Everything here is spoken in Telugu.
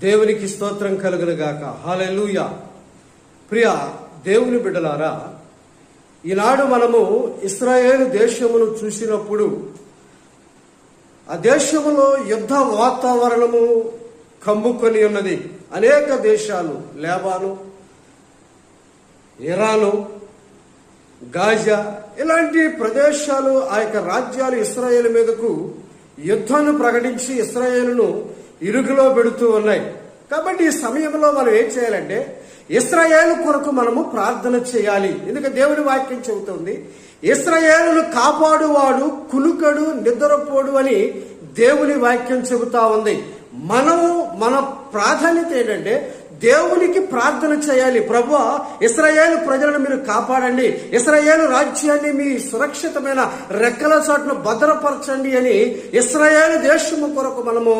దేవునికి స్తోత్రం కలుగును గాక. హల్లెలూయా. ప్రియ దేవుని బిడ్డలారా, ఈనాడు మనము ఇశ్రాయేలు దేశమును చూసినప్పుడు ఆ దేశములో యుద్ధ వాతావరణము కమ్ముకొని ఉన్నది. అనేక దేశాలు, లెబాను, ఇరాను, గాజా, ఇలాంటి ప్రదేశాలు, ఆ యొక్క రాజ్యాలు ఇశ్రాయేలు మీదకు యుద్ధాన్ని ప్రకటించి ఇశ్రాయేలును ఇరుకులో పెడుతూ ఉన్నాయి. కాబట్టి ఈ సమయంలో మనం ఏం చేయాలంటే ఇశ్రాయేలు కొరకు మనము ప్రార్థన చేయాలి. ఎందుకంటే దేవుని వాక్యం చెబుతుంది, ఇశ్రాయేలును కాపాడువాడు కునుకడు నిద్రపోడు అని దేవుని వాక్యం చెబుతా ఉంది. మన ప్రాధాన్యత ఏంటంటే దేవునికి ప్రార్థన చేయాలి. ప్రభువా, ఇశ్రాయేలు ప్రజలను మీరు కాపాడండి, ఇశ్రాయేలు రాజ్యాన్ని మీ సురక్షితమైన రెక్కల చాటును భద్రపరచండి అని ఇశ్రాయేలు దేశము కొరకు మనము